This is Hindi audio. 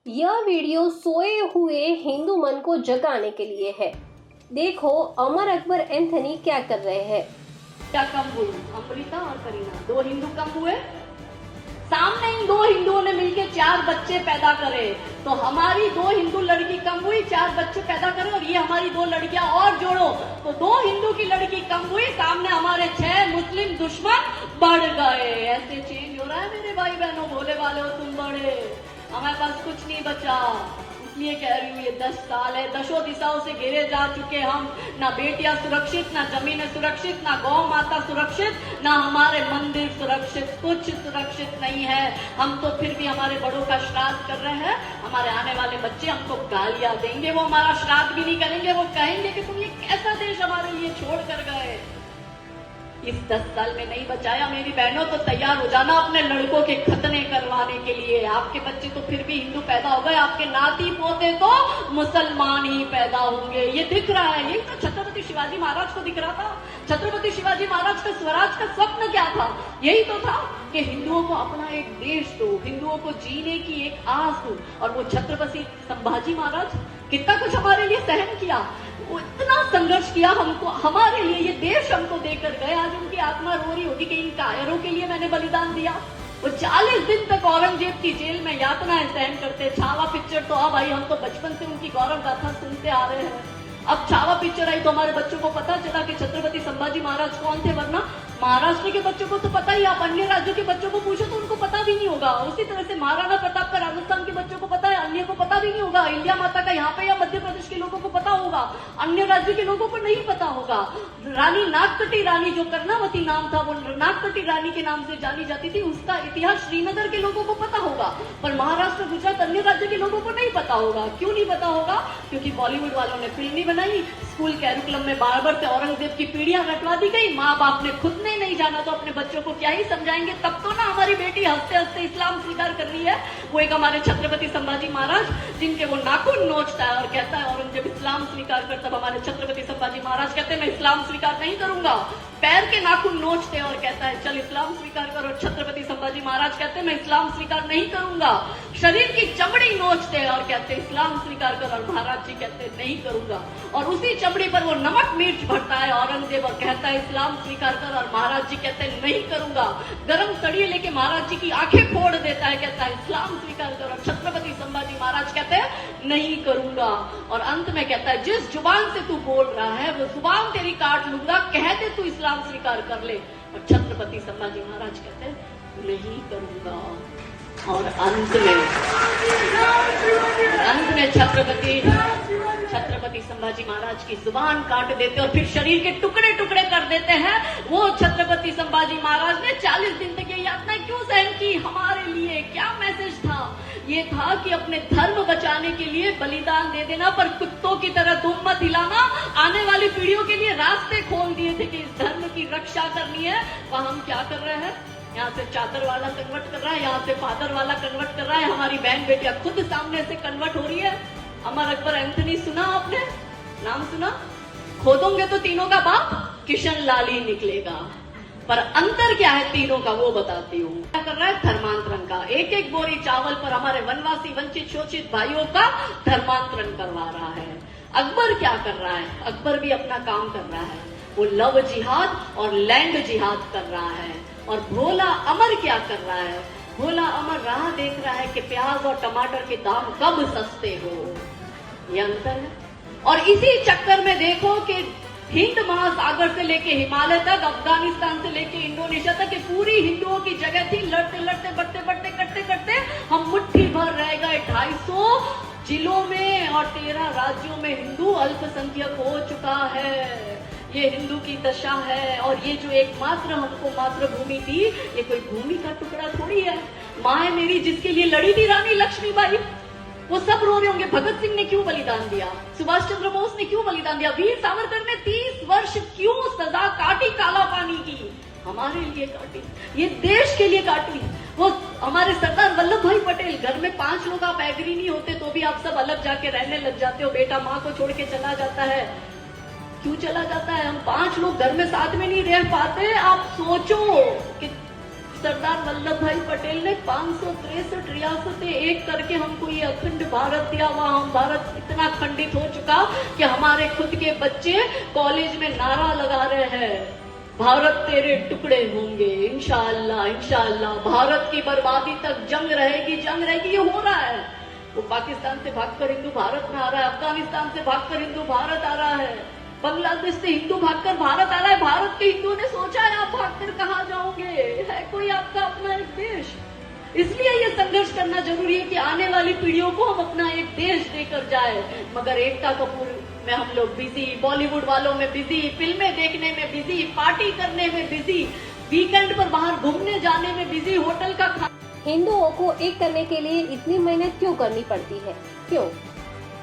यह वीडियो सोए हुए हिंदू मन को जगाने के लिए है। देखो अमर अकबर एंथनी क्या कर रहे हैं। क्या कम हुई? अमृता और करीना दो हिंदू कम हुए? सामने इन दो हिंदुओं ने मिलकर 4 बच्चे पैदा करे, तो हमारी 2 हिंदू लड़की कम हुई, 4 बच्चे पैदा करे, और ये हमारी 2 लड़कियां और जोड़ो तो 2 हिंदू की लड़की कम हुई, सामने हमारे 6 मुस्लिम दुश्मन बढ़ गए। ऐसे चेंज हो रहा है मेरे भाई बहनों, भोले वाले हो तुम बड़े, हमारे पास कुछ नहीं बचा। इसलिए कह रही हूँ ये 10 साल है, 10 दिशाओं से घेरे जा चुके हम, ना बेटियां सुरक्षित, ना जमीनें सुरक्षित, ना गौ माता सुरक्षित, ना हमारे मंदिर सुरक्षित, कुछ सुरक्षित नहीं है। हम तो फिर भी हमारे बड़ों का श्राद्ध कर रहे हैं, हमारे आने वाले बच्चे हमको गालियां देंगे, वो हमारा श्राद्ध भी नहीं करेंगे, वो कहेंगे कि तुम ये कैसा देश हमारे लिए छोड़ कर गए। इस 10 साल में नहीं बचाया मेरी बहनों, तो तैयार हो जाना अपने लड़कों के खतने करवाने के लिए। आपके बच्चे तो फिर भी हिंदू पैदा हो गए, आपके नाती पोते तो मुसलमान ही पैदा होंगे। ये दिख रहा है, यही तो छत्रपति शिवाजी महाराज को दिख रहा था। छत्रपति शिवाजी महाराज का स्वराज का स्वप्न क्या था? यही तो था कि हिंदुओं को अपना एक देश दो, हिंदुओं को जीने की एक आस दो। और वो छत्रपति संभाजी महाराज कितना कुछ हमारे लिए सहन किया, वो इतना संघर्ष किया हमको, हमारे लिए ये देश हमको देकर गए। आज उनकी आत्मा रो रही होगी कि इन कायरों के लिए मैंने बलिदान दिया। वो 40 दिन तक औरंगजेब की जेल में यातनाएं सहन करते। छावा पिक्चर तो अब आई, हम तो बचपन से उनकी गौरव गाथा सुनते आ रहे हैं। अब छावा पिक्चर आई तो हमारे बच्चों को पता चला कि छत्रपति संभाजी महाराज कौन थे, वरना महाराष्ट्र के बच्चों को तो पता ही, आप अन्य राज्यों के बच्चों को पूछो तो उनको पता भी नहीं होगा। उसी तरह से महाराणा प्रताप का राजस्थान के बच्चों को पता है, अन्य को पता भी नहीं होगा। इंडिया माता का यहाँ पे या मध्य प्रदेश के लोगों को पता होगा, अन्य राज्य के लोगों को नहीं पता होगा। रानी नागकटी रानी, जो कर्णावती नाम था, वो नागकटी रानी के नाम से जानी जाती थी, उसका इतिहास श्रीनगर के लोगों को पता होगा, पर महाराष्ट्र, गुजरात, अन्य राज्य के लोगों को नहीं पता होगा। क्यों नहीं पता होगा? क्योंकि बॉलीवुड वालों ने फिल्म नहीं बनाई, स्कूल कैरिकुलम में बार-बार से औरंगजेब की पीढ़ियां रटवा दी गई, माँ बाप ने खुद ने नहीं जाना तो अपने बच्चों को क्या ही समझाएंगे। तब तो ना हमारी बेटी हंसते हंसते इस्लाम स्वीकार कर रही है। वो एक हमारे छत्रपति संभाजी महाराज, जिनके वो नाखून नोचता है और कहता है औरंगजेब इस्लाम स्वीकार कर, तब हमारे छत्रपति संभाजी महाराज कहते हैं मैं इस्लाम स्वीकार नहीं करूंगा। पैर के नाखून नोचते हैं और कहता है चल इस्लाम स्वीकार करो, छत्रपति संभाजी महाराज कहते हैं मैं इस्लाम स्वीकार नहीं करूंगा। शरीर की चमड़ी नोचते हैं और कहते हैं इस्लाम स्वीकार कर, और महाराज जी कहते हैं नहीं करूंगा। और उसी चमड़ी पर वो नमक मिर्च भरता है औरंगजेब और कहता है इस्लाम स्वीकार कर, और महाराज जी कहते हैं नहीं करूंगा। गरम सड़िए लेके महाराज जी की आंखें फोड़ देता है, कहता है इस्लाम स्वीकार कर, और छत्रपति संभाजी महाराज कहते हैं नहीं करूंगा। और अंत में कहता है जिस जुबान से तू बोल रहा है वो जुबान तेरी काट लूंगा, कहते तू इस्लाम स्वीकार कर ले। और छत्रपति संभाजी महाराज कहते हैं नहीं करूंगा। और अंत में छत्रपति संभाजी महाराज की जुबान काट देते और फिर शरीर के टुकड़े टुकड़े कर देते हैं। वो छत्रपति संभाजी महाराज ने 40 दिन तक ये यातना क्यों सहन की? हमारे लिए क्या मैसेज था? ये था कि अपने धर्म बचाने के लिए बलिदान दे देना, पर कुत्तों की तरह दुम मत हिलाना। आने वाली पीढ़ियों के लिए रास्ते खोल दिए थे कि इस धर्म की रक्षा करनी है। वह हम क्या कर रहे हैं? यहाँ से चादर वाला कन्वर्ट कर रहा है, यहाँ से फादर वाला कन्वर्ट कर रहा है, हमारी बहन बेटियां खुद सामने से कन्वर्ट हो रही है। अमर अकबर एंथनी सुना आपने? नाम सुना? खोदोंगे तो तीनों का बाप किशन लाल ही निकलेगा, पर अंतर क्या है तीनों का वो बताती हूँ। क्या कर रहा है? धर्मांतरण का। एक एक बोरी चावल पर हमारे वनवासी वंचित शोषित भाइयों का धर्मांतरण करवा रहा है। अकबर क्या कर रहा है? अकबर भी अपना काम कर रहा है, वो लव जिहाद और लैंड जिहाद कर रहा है। और भोला अमर क्या कर रहा है? भोला अमर राह देख रहा है कि प्याज और टमाटर के दाम कब सस्ते हो। ये अंतर है। और इसी चक्कर में देखो कि हिंद महासागर से लेके हिमालय तक, अफगानिस्तान से लेके इंडोनेशिया तक, पूरी हिंदुओं की जगह थी। लड़ते लड़ते बढ़ते बढ़ते करते करते हम मुट्ठी भर रह गए। 250 जिलों में और 13 राज्यों में हिंदू अल्पसंख्यक हो चुका है। ये हिंदू की दशा है। और ये जो एकमात्र हमको मातृभूमि थी, ये कोई भूमि का टुकड़ा थोड़ी है। माँ मेरी जिसके लिए लड़ी थी रानी लक्ष्मीबाई, वो सब रो रहे होंगे भगत सिंह ने क्यों बलिदान दिया, सुभाष चंद्र बोस ने क्यों बलिदान दिया, वीर सावरकर ने 30 वर्ष क्यों सजा काटी काला पानी की? हमारे लिए काटी, ये देश के लिए काटी। वो हमारे सरदार वल्लभ भाई पटेल, घर में 5 लोग आप एग्री नहीं होते तो भी आप सब अलग जाके रहने लग जाते हो। बेटा माँ को छोड़ के चला जाता है, क्यों चला जाता है? हम 5 लोग घर में साथ में नहीं रह पाते। आप सोचो कि सरदार वल्लभ भाई पटेल ने 563 रियासतें एक करके हमको ये अखंड भारत दिया। वह हम भारत इतना खंडित हो चुका कि हमारे खुद के बच्चे कॉलेज में नारा लगा रहे हैं, भारत तेरे टुकड़े होंगे, इंशाअल्लाह इंशाअल्लाह। भारत की बर्बादी तक जंग रहेगी। ये हो रहा है। वो पाकिस्तान से भागकर हिंदू भारत में आ रहा है, अफगानिस्तान से भागकर हिंदू भारत आ रहा है, बांग्लादेश से हिंदू भागकर भारत आ रहा है। भारत के हिंदुओं ने सोचा है आप भागकर कहाँ जाओगे, है कोई आपका अपना एक देश। इसलिए ये संघर्ष करना जरूरी है कि आने वाली पीढ़ियों को हम अपना एक देश देकर जाए। मगर एकता कपूर में हम लोग बिजी, बॉलीवुड वालों में बिजी, फिल्में देखने में बिजी, पार्टी करने में बिजी, वीकेंड पर बाहर घूमने जाने में बिजी, होटल का हिंदुओं को एक करने के लिए इतनी मेहनत क्यों करनी पड़ती है? क्यों?